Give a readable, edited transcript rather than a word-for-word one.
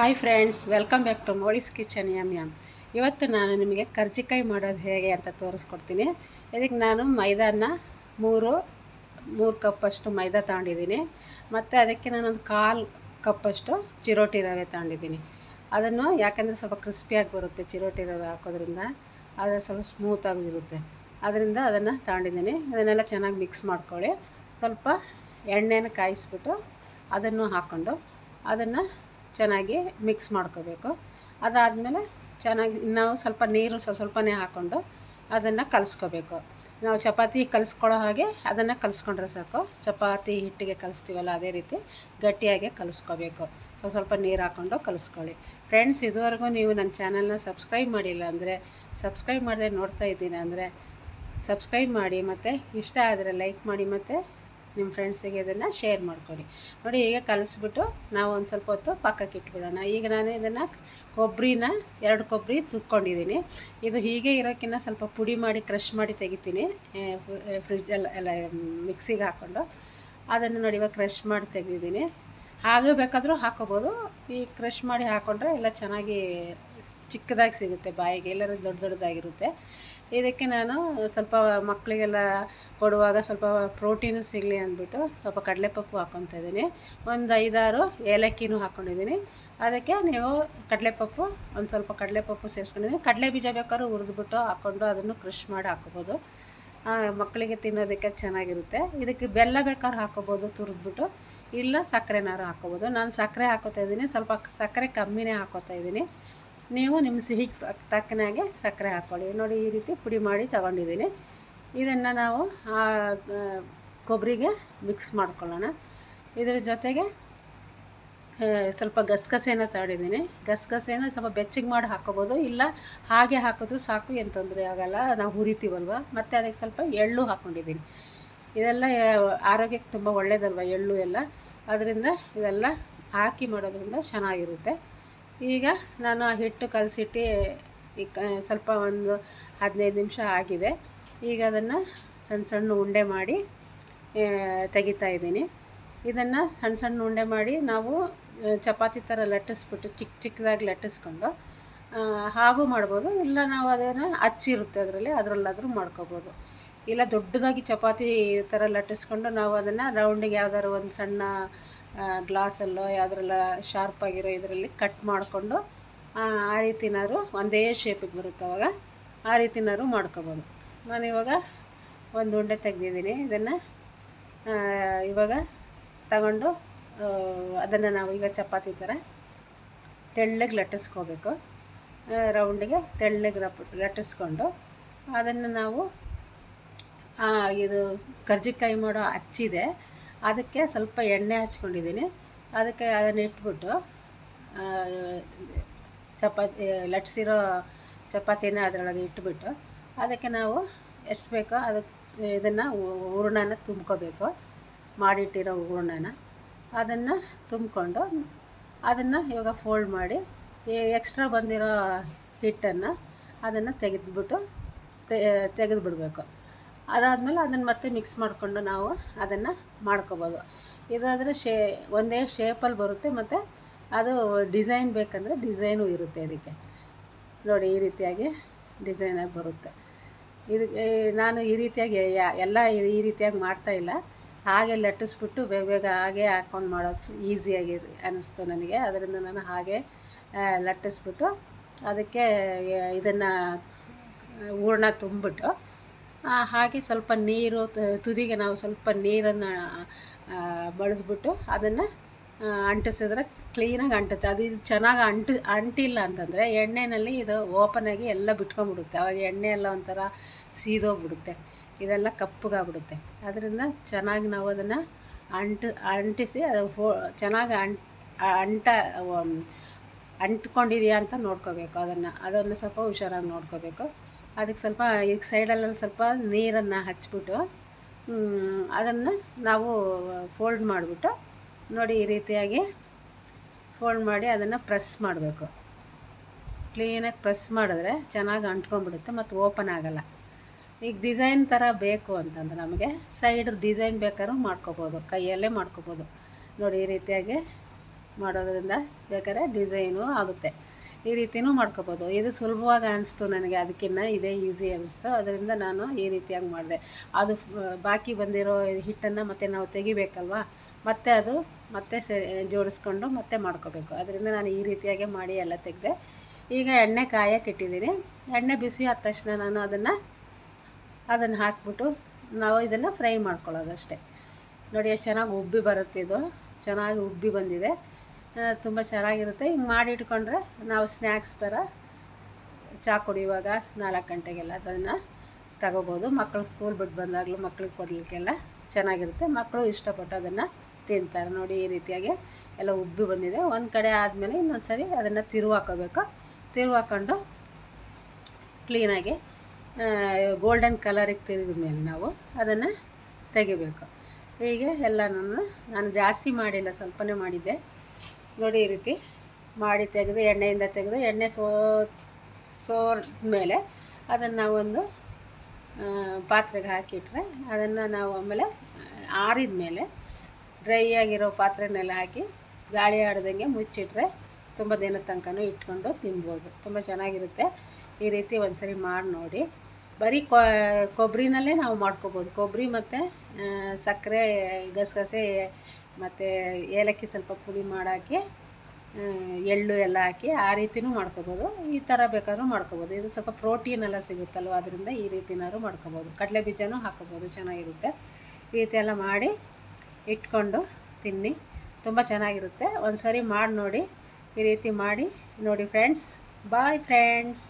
Hi friends, welcome back to Moli's kitchen yum. ಇವತ್ತು ನಾನು ನಿಮಗೆ ಕರ್ಜಿಕಾಯಿ ಮಾಡೋದು ಹೇಗೆ ಅಂತ ತೋರಿಸ್ಕೊಡ್ತೀನಿ. ಇದಕ್ಕೆ ನಾನು ಮೈದಾನ ಮೂರು ಕಪ್ಪಷ್ಟು ಮೈದಾ ತಗೊಂಡಿದ್ದೀನಿ. ಮತ್ತು ಅದಕ್ಕೆ ನಾನೊಂದು 1/4 ಕಪ್ಪಷ್ಟು ಚಿರೋಟಿ ರವೆ ತಗೊಂಡಿದ್ದೀನಿ. ಅದನ್ನು ಯಾಕೆಂದರೆ ಸ್ವಲ್ಪ ಕ್ರಿಸ್ಪಿಯಾಗಿ ಬರುತ್ತೆ, ಚಿರೋಟಿ ರವೆ ಹಾಕೋದ್ರಿಂದ ಅದು ಸ್ವಲ್ಪ ಸ್ಮೂತಾಗಿರುತ್ತೆ. ಅದರಿಂದ ಅದನ್ನು ತಗೊಂಡಿದ್ದೀನಿ. ಅದನ್ನೆಲ್ಲ ಚೆನ್ನಾಗಿ ಮಿಕ್ಸ್ ಮಾಡ್ಕೊಳ್ಳಿ. ಸ್ವಲ್ಪ ಎಣ್ಣೆನ ಕಾಯಿಸ್ಬಿಟ್ಟು ಅದನ್ನು ಹಾಕ್ಕೊಂಡು ಅದನ್ನು ಚೆನ್ನಾಗಿ ಮಿಕ್ಸ್ ಮಾಡ್ಕೋಬೇಕು. ಅದಾದಮೇಲೆ ಚೆನ್ನಾಗಿ ನಾವು ಸ್ವಲ್ಪ ನೀರು ಸ್ವಲ್ಪನೇ ಹಾಕ್ಕೊಂಡು ಅದನ್ನು ಕಲಿಸ್ಕೋಬೇಕು. ನಾವು ಚಪಾತಿ ಕಲಿಸ್ಕೊಳ್ಳೋ ಹಾಗೆ ಅದನ್ನು ಕಲಿಸ್ಕೊಂಡ್ರೆ ಸಾಕು. ಚಪಾತಿ ಹಿಟ್ಟಿಗೆ ಕಲಿಸ್ತೀವಲ್ಲ ಅದೇ ರೀತಿ ಗಟ್ಟಿಯಾಗಿ ಕಲಿಸ್ಕೋಬೇಕು. ಸ್ವಲ್ಪ ನೀರು ಹಾಕ್ಕೊಂಡು ಕಲಿಸ್ಕೊಳ್ಳಿ. ಫ್ರೆಂಡ್ಸ್, ಇದುವರೆಗೂ ನೀವು ನನ್ನ ಚಾನಲ್ನ ಸಬ್ಸ್ಕ್ರೈಬ್ ಮಾಡಿಲ್ಲ ಅಂದರೆ, ಸಬ್ಸ್ಕ್ರೈಬ್ ಮಾಡದೆ ನೋಡ್ತಾ ಇದ್ದೀನಿ ಅಂದರೆ ಸಬ್ಸ್ಕ್ರೈಬ್ ಮಾಡಿ, ಮತ್ತು ಇಷ್ಟ ಆದರೆ ಲೈಕ್ ಮಾಡಿ, ಮತ್ತು ನಿಮ್ಮ ಫ್ರೆಂಡ್ಸಿಗೆ ಇದನ್ನು ಶೇರ್ ಮಾಡ್ಕೊಳ್ಳಿ. ನೋಡಿ, ಈಗ ಕಲಿಸ್ಬಿಟ್ಟು ನಾವು ಒಂದು ಸ್ವಲ್ಪ ಹೊತ್ತು ಪಕ್ಕಕ್ಕೆ ಇಟ್ಬಿಡೋಣ. ಈಗ ನಾನು ಇದನ್ನು ಕೊಬ್ಬರಿನ 2 ಕೊಬ್ಬರಿ ತುರ್ಕೊಂಡಿದ್ದೀನಿ. ಇದು ಹೀಗೆ ಇರೋಕ್ಕಿಂತ ಸ್ವಲ್ಪ ಪುಡಿ ಮಾಡಿ ಕ್ರಷ್ ಮಾಡಿ ತೆಗಿತೀನಿ ಫ್ರಿಜ್ಜೆಲ್ಲ ಮಿಕ್ಸಿಗೆ ಹಾಕ್ಕೊಂಡು. ಅದನ್ನು ನೋಡಿ ಇವಾಗ ಕ್ರಷ್ ಮಾಡಿ ತೆಗೆದಿದ್ದೀನಿ. ಹಾಗೆ ಬೇಕಾದರೂ ಹಾಕೋಬೋದು. ಈ ಕ್ರಷ್ ಮಾಡಿ ಹಾಕ್ಕೊಂಡ್ರೆ ಎಲ್ಲ ಚೆನ್ನಾಗಿ ಚಿಕ್ಕದಾಗಿ ಸಿಗುತ್ತೆ ಬಾಯಿಗೆ, ಎಲ್ಲರೂ ದೊಡ್ಡದಾಗಿರುತ್ತೆ. ಇದಕ್ಕೆ ನಾನು ಸ್ವಲ್ಪ ಮಕ್ಕಳಿಗೆಲ್ಲ ಕೊಡುವಾಗ ಸ್ವಲ್ಪ ಪ್ರೋಟೀನು ಸಿಗಲಿ ಅಂದ್ಬಿಟ್ಟು ಸ್ವಲ್ಪ ಕಡಲೆಪಪ್ಪು ಹಾಕ್ಕೊತಾ ಇದ್ದೀನಿ. ಒಂದು 5-6 ಏಲಕ್ಕಿನೂ ಹಾಕ್ಕೊಂಡಿದ್ದೀನಿ. ಅದಕ್ಕೆ ನೀವು ಕಡಲೆಪಪ್ಪು, ಒಂದು ಸ್ವಲ್ಪ ಕಡಲೆಪಪ್ಪು ಸೇರಿಸ್ಕೊಂಡಿದ್ದೀನಿ. ಕಡಲೆ ಬೀಜ ಬೇಕಾದ್ರೂ ಹುರಿದ್ಬಿಟ್ಟು ಹಾಕ್ಕೊಂಡು ಅದನ್ನು ಕ್ರಷ್ ಮಾಡಿ ಹಾಕ್ಕೋಬೋದು. ಮಕ್ಕಳಿಗೆ ತಿನ್ನೋದಕ್ಕೆ ಚೆನ್ನಾಗಿರುತ್ತೆ. ಇದಕ್ಕೆ ಬೆಲ್ಲ ಬೇಕಾದ್ರೂ ಹಾಕ್ಕೋಬೋದು ತುರಿದ್ಬಿಟ್ಟು, ಇಲ್ಲ ಸಕ್ಕರೆನಾರು ಹಾಕ್ಕೋಬೋದು. ನಾನು ಸಕ್ಕರೆ ಹಾಕ್ಕೋತಾ ಇದ್ದೀನಿ, ಸ್ವಲ್ಪ ಸಕ್ಕರೆ ಕಮ್ಮಿನೇ ಹಾಕ್ಕೋತಾ ಇದ್ದೀನಿ. ನೀವು ನಿಮ್ಮ ಸಿಹಿಗೆ ತಕ್ಕನಾಗೆ ಸಕ್ಕರೆ ಹಾಕ್ಕೊಳ್ಳಿ. ನೋಡಿ, ಈ ರೀತಿ ಪುಡಿ ಮಾಡಿ ತಗೊಂಡಿದ್ದೀನಿ. ಇದನ್ನು ನಾವು ಕೊಬ್ಬರಿಗೆ ಮಿಕ್ಸ್ ಮಾಡ್ಕೊಳ್ಳೋಣ. ಇದರ ಜೊತೆಗೆ ಸ್ವಲ್ಪ ಗಸಗಸೆನ ತಗೊಂಡಿದ್ದೀನಿ. ಗಸಗಸೆನ ಸ್ವಲ್ಪ ಬೆಚ್ಚಗೆ ಮಾಡಿ ಹಾಕ್ಕೋಬೋದು, ಇಲ್ಲ ಹಾಗೆ ಹಾಕಿದ್ರೂ ಸಾಕು, ಏನು ತೊಂದರೆ ಆಗೋಲ್ಲ. ನಾವು ಹುರಿತೀವಲ್ವ. ಮತ್ತು ಅದಕ್ಕೆ ಸ್ವಲ್ಪ ಎಳ್ಳು ಹಾಕ್ಕೊಂಡಿದ್ದೀನಿ. ಇದೆಲ್ಲ ಆರೋಗ್ಯಕ್ಕೆ ತುಂಬ ಒಳ್ಳೆಯದಲ್ವ ಎಳ್ಳು ಎಲ್ಲ. ಅದರಿಂದ ಇದೆಲ್ಲ ಹಾಕಿ ಮಾಡೋದ್ರಿಂದ ಚೆನ್ನಾಗಿರುತ್ತೆ. ಈಗ ನಾನು ಆ ಹಿಟ್ಟು ಕಲಸಿಟ್ಟು ಸ್ವಲ್ಪ ಒಂದು 15 ನಿಮಿಷ ಆಗಿದೆ. ಈಗ ಅದನ್ನು ಸಣ್ಣ ಸಣ್ಣ ಉಂಡೆ ಮಾಡಿ ತೆಗಿತಾ ಇದ್ದೀನಿ. ಇದನ್ನು ಸಣ್ಣ ಸಣ್ಣ ಉಂಡೆ ಮಾಡಿ ನಾವು ಚಪಾತಿ ಥರ ಲಟ್ಟಿಸ್ಬಿಟ್ಟು ಚಿಕ್ಕದಾಗಿ ಲಟ್ಟಿಸ್ಕೊಂಡು ಹಾಗೂ ಮಾಡ್ಬೋದು, ಇಲ್ಲ ನಾವು ಅದನ್ನು ಹಚ್ಚಿರುತ್ತೆ ಅದರಲ್ಲಾದರೂ ಮಾಡ್ಕೋಬೋದು. ಇಲ್ಲ ದೊಡ್ಡದಾಗಿ ಚಪಾತಿ ಥರ ಲಟ್ಟಿಸ್ಕೊಂಡು ನಾವು ಅದನ್ನು ರೌಂಡಿಗೆ ಯಾವ್ದಾದ್ರು ಒಂದು ಸಣ್ಣ ಗ್ಲಾಸಲ್ಲೋ ಯಾವುದ್ರೆಲ್ಲ ಶಾರ್ಪಾಗಿರೋ ಇದರಲ್ಲಿ ಕಟ್ ಮಾಡಿಕೊಂಡು ಆ ರೀತಿನಾದ್ರು ಒಂದೇ ಶೇಪಿಗೆ ಬರುತ್ತೆ ಅವಾಗ, ಆ ರೀತಿನಾದ್ರು ಮಾಡ್ಕೋಬೋದು. ನಾನಿವಾಗ ಒಂದು ಉಂಡೆ ತೆಗೆದಿದ್ದೀನಿ. ಇದನ್ನು ಇವಾಗ ತಗೊಂಡು ಅದನ್ನು ನಾವು ಈಗ ಚಪಾತಿ ಥರ ತೆಳ್ಳಗೆ ಲಟ್ಟಿಸ್ಕೋಬೇಕು. ರೌಂಡಿಗೆ ತೆಳ್ಳಗೆ ಲಟ್ಟಿಸ್ಕೊಂಡು ಅದನ್ನು ನಾವು ಇದು ಕರ್ಜಿಕಾಯಿ ಮಾಡೋ ಹಚ್ಚಿದೆ, ಅದಕ್ಕೆ ಸ್ವಲ್ಪ ಎಣ್ಣೆ ಹಚ್ಕೊಂಡಿದ್ದೀನಿ. ಅದಕ್ಕೆ ಅದನ್ನು ಇಟ್ಬಿಟ್ಟು ಚಪಾತಿ ಲಟ್ಸಿರೋ ಚಪಾತಿನ ಅದರೊಳಗೆ ಇಟ್ಬಿಟ್ಟು ಅದಕ್ಕೆ ನಾವು ಎಷ್ಟು ಬೇಕೋ ಅದಕ್ಕೆ ಇದನ್ನು ಹೂರಣನ ತುಂಬ್ಕೋಬೇಕು. ಮಾಡಿಟ್ಟಿರೋ ಹೂರಣನ ಅದನ್ನು ತುಂಬಿಕೊಂಡು ಅದನ್ನು ಇವಾಗ ಫೋಲ್ಡ್ ಮಾಡಿ ಎಕ್ಸ್ಟ್ರಾ ಬಂದಿರೋ ಹಿಟ್ಟನ್ನು ಅದನ್ನು ತೆಗೆದುಬಿಡಬೇಕು. ಅದಾದಮೇಲೆ ಅದನ್ನು ಮತ್ತೆ ಮಿಕ್ಸ್ ಮಾಡಿಕೊಂಡು ನಾವು ಅದನ್ನು ಮಾಡ್ಕೋಬೋದು. ಇದಾದರೆ ಒಂದೇ ಶೇಪಲ್ಲಿ ಬರುತ್ತೆ, ಮತ್ತು ಅದು ಡಿಸೈನ್ ಬೇಕಂದರೆ ಡಿಸೈನು ಇರುತ್ತೆ. ಅದಕ್ಕೆ ನೋಡಿ, ಈ ರೀತಿಯಾಗಿ ಡಿಸೈನಾಗಿ ಬರುತ್ತೆ. ಇದಕ್ಕೆ ನಾನು ಈ ರೀತಿಯಾಗಿ ಎಲ್ಲ ಈ ರೀತಿಯಾಗಿ ಮಾಡ್ತಾಯಿಲ್ಲ, ಹಾಗೆ ಲಟ್ಟಿಸ್ಬಿಟ್ಟು ಬೇಗ ಹಾಗೆ ಹಾಕ್ಕೊಂಡು ಮಾಡೋದು ಈಸಿಯಾಗಿ ಅನ್ನಿಸ್ತು ನನಗೆ. ಅದರಿಂದ ನಾನು ಹಾಗೆ ಲಟ್ಟಿಸ್ಬಿಟ್ಟು ಅದಕ್ಕೆ ಇದನ್ನು ಹೂರಣ ತುಂಬಿಬಿಟ್ಟು ಹಾಗೆ ಸ್ವಲ್ಪ ನೀರು ತುದಿಗೆ ನಾವು ಸ್ವಲ್ಪ ನೀರನ್ನು ಬಳಿದ್ಬಿಟ್ಟು ಅದನ್ನು ಅಂಟಿಸಿದ್ರೆ ಕ್ಲೀನಾಗಿ ಅಂಟುತ್ತೆ. ಇದು ಚೆನ್ನಾಗಿ ಅಂಟಿಲ್ಲ ಅಂತಂದರೆ ಎಣ್ಣೆಯಲ್ಲಿ ಇದು ಓಪನಾಗಿ ಎಲ್ಲ ಬಿಟ್ಕೊಂಡ್ಬಿಡುತ್ತೆ. ಆವಾಗ ಎಣ್ಣೆ ಎಲ್ಲ ಒಂಥರ ಸೀದೋಗ್ಬಿಡುತ್ತೆ, ಇದೆಲ್ಲ ಕಪ್ಪಗಾಗ್ಬಿಡುತ್ತೆ. ಅದರಿಂದ ಚೆನ್ನಾಗಿ ನಾವು ಅದನ್ನು ಅಂಟಿಸಿ ಅದು ಚೆನ್ನಾಗಿ ಅಂಟ್ಕೊಂಡಿದೆಯಾ ಅಂತ ನೋಡ್ಕೋಬೇಕು. ಅದನ್ನು ಸ್ವಲ್ಪ ಹುಷಾರಾಗಿ ನೋಡ್ಕೋಬೇಕು. ಅದಕ್ಕೆ ಸ್ವಲ್ಪ ಈಗ ಸೈಡಲ್ಲೆಲ್ಲ ಸ್ವಲ್ಪ ನೀರನ್ನು ಹಚ್ಬಿಟ್ಟು ಅದನ್ನು ನಾವು ಫೋಲ್ಡ್ ಮಾಡಿಬಿಟ್ಟು ನೋಡಿ, ಈ ರೀತಿಯಾಗಿ ಫೋಲ್ಡ್ ಮಾಡಿ ಅದನ್ನು ಪ್ರೆಸ್ ಮಾಡಬೇಕು. ಕ್ಲೀನಾಗಿ ಪ್ರೆಸ್ ಮಾಡಿದ್ರೆ ಚೆನ್ನಾಗಿ ಅಂಟ್ಕೊಂಡ್ಬಿಡುತ್ತೆ ಮತ್ತು ಓಪನ್ ಆಗೋಲ್ಲ. ಈಗ ಡಿಸೈನ್ ಥರ ಬೇಕು ಅಂತಂದ್ರೆ ನಮಗೆ ಸೈಡ್ ಡಿಸೈನ್ ಬೇಕಾದ್ರೂ ಮಾಡ್ಕೋಬೋದು, ಕೈಯಲ್ಲೇ ಮಾಡ್ಕೋಬೋದು. ನೋಡಿ, ಈ ರೀತಿಯಾಗಿ ಮಾಡೋದ್ರಿಂದ ಬೇಕಾದ್ರೆ ಡಿಸೈನು ಆಗುತ್ತೆ. ಈ ರೀತಿಯೂ ಮಾಡ್ಕೋಬೋದು. ಇದು ಸುಲಭವಾಗಿ ಅನಿಸ್ತು ನನಗೆ, ಅದಕ್ಕಿಂತ ಇದೇ ಈಸಿ ಅನಿಸ್ತು. ಅದರಿಂದ ನಾನು ಈ ರೀತಿಯಾಗಿ ಮಾಡಿದೆ. ಅದು ಬಾಕಿ ಬಂದಿರೋ ಹಿಟ್ಟನ್ನು ಮತ್ತೆ ನಾವು ತೆಗಿಬೇಕಲ್ವ, ಮತ್ತೆ ಅದು ಮತ್ತೆ ಜೋಡಿಸ್ಕೊಂಡು ಮತ್ತೆ ಮಾಡ್ಕೋಬೇಕು. ಅದರಿಂದ ನಾನು ಈ ರೀತಿಯಾಗಿ ಮಾಡಿ ಎಲ್ಲ ತೆಗೆದೆ. ಈಗ ಎಣ್ಣೆ ಕಾಯಕ್ಕೆ ಇಟ್ಟಿದ್ದೀನಿ. ಎಣ್ಣೆ ಬಿಸಿ ಆದ ತಕ್ಷಣ ನಾನು ಅದನ್ನು ಹಾಕ್ಬಿಟ್ಟು ನಾವು ಇದನ್ನು ಫ್ರೈ ಮಾಡ್ಕೊಳ್ಳೋದಷ್ಟೇ. ನೋಡಿ ಎಷ್ಟು ಚೆನ್ನಾಗಿ ಉಬ್ಬಿ ಬರುತ್ತೆ. ಇದು ಚೆನ್ನಾಗಿ ಉಬ್ಬಿ ಬಂದಿದೆ, ತುಂಬ ಚೆನ್ನಾಗಿರುತ್ತೆ. ಹಿಂಗೆ ಮಾಡಿಟ್ಕೊಂಡ್ರೆ ನಾವು ಸ್ನ್ಯಾಕ್ಸ್ ಥರ ಚಹಾ ಕುಡಿಯುವಾಗ 4 ಗಂಟೆಗೆಲ್ಲ ಅದನ್ನು ತಗೋಬೋದು. ಮಕ್ಕಳು ಸ್ಕೂಲ್ ಬಿಟ್ಟು ಬಂದಾಗಲೂ ಮಕ್ಳಿಗೆ ಕೊಡಲಿಕ್ಕೆಲ್ಲ ಚೆನ್ನಾಗಿರುತ್ತೆ. ಮಕ್ಕಳು ಇಷ್ಟಪಟ್ಟು ಅದನ್ನು ತಿಂತಾರೆ. ನೋಡಿ ಈ ರೀತಿಯಾಗಿ ಎಲ್ಲ ಉಬ್ಬಿ ಬಂದಿದೆ. ಒಂದು ಕಡೆ ಆದಮೇಲೆ ಇನ್ನೊಂದು ಸರಿ ಅದನ್ನು ತಿರುವಾಕೋಬೇಕು. ತಿರುವಾಕೊಂಡು ಕ್ಲೀನಾಗಿ ಗೋಲ್ಡನ್ ಕಲರಿಗೆ ತಿರುಗಿದ ಮೇಲೆ ನಾವು ಅದನ್ನು ತೆಗಿಬೇಕು. ಹೀಗೆ ಎಲ್ಲನೂ ನಾನು ಜಾಸ್ತಿ ಮಾಡಿಲ್ಲ, ಸ್ವಲ್ಪನೇ ಮಾಡಿದ್ದೆ. ನೋಡಿ ಈ ರೀತಿ ಮಾಡಿ ತೆಗೆದು ಎಣ್ಣೆಯಿಂದ ತೆಗೆದು ಎಣ್ಣೆ ಸೋರ್ದ ಮೇಲೆ ಅದನ್ನು ನಾವೊಂದು ಪಾತ್ರೆಗೆ ಹಾಕಿಟ್ರೆ ಅದನ್ನು ನಾವು ಆಮೇಲೆ ಆರಿದ ಮೇಲೆ ಡ್ರೈ ಆಗಿರೋ ಪಾತ್ರೆನೆಲ್ಲ ಹಾಕಿ ಗಾಳಿ ಆಡ್ದಂಗೆ ಮುಚ್ಚಿಟ್ರೆ ತುಂಬ ದಿನದ ತನಕನೂ ಇಟ್ಕೊಂಡು ತಿನ್ಬೋದು. ತುಂಬ ಚೆನ್ನಾಗಿರುತ್ತೆ. ಈ ರೀತಿ ಒಂದು ಸರಿ ಮಾಡಿ ನೋಡಿ. ಬರೀ ಕೊಬ್ಬರಿನಲ್ಲೇ ನಾವು ಮಾಡ್ಕೋಬೋದು. ಕೊಬ್ಬರಿ ಮತ್ತು ಸಕ್ಕರೆ, ಗಸಗಸೆ ಮತ್ತು ಏಲಕ್ಕಿ ಸ್ವಲ್ಪ ಪುಡಿ ಮಾಡಾಕಿ, ಎಳ್ಳು ಎಲ್ಲ ಹಾಕಿ ಆ ರೀತಿಯೂ ಮಾಡ್ಕೋಬೋದು. ಈ ಥರ ಬೇಕಾದ್ರೂ ಮಾಡ್ಕೋಬೋದು. ಇದು ಸ್ವಲ್ಪ ಪ್ರೋಟೀನ್ ಎಲ್ಲ ಸಿಗುತ್ತಲ್ವ, ಅದರಿಂದ ಈ ರೀತಿನಾದ್ರು ಮಾಡ್ಕೋಬೋದು. ಕಡಲೆ ಬೀಜನೂ ಹಾಕೋಬೋದು, ಚೆನ್ನಾಗಿರುತ್ತೆ. ಈ ರೀತಿ ಎಲ್ಲ ಮಾಡಿ ಇಟ್ಕೊಂಡು ತಿನ್ನಿ, ತುಂಬ ಚೆನ್ನಾಗಿರುತ್ತೆ. ಒಂದು ಸರಿ ಮಾಡಿ ನೋಡಿ. ಈ ರೀತಿ ಮಾಡಿ ನೋಡಿ ಫ್ರೆಂಡ್ಸ್. Bye friends.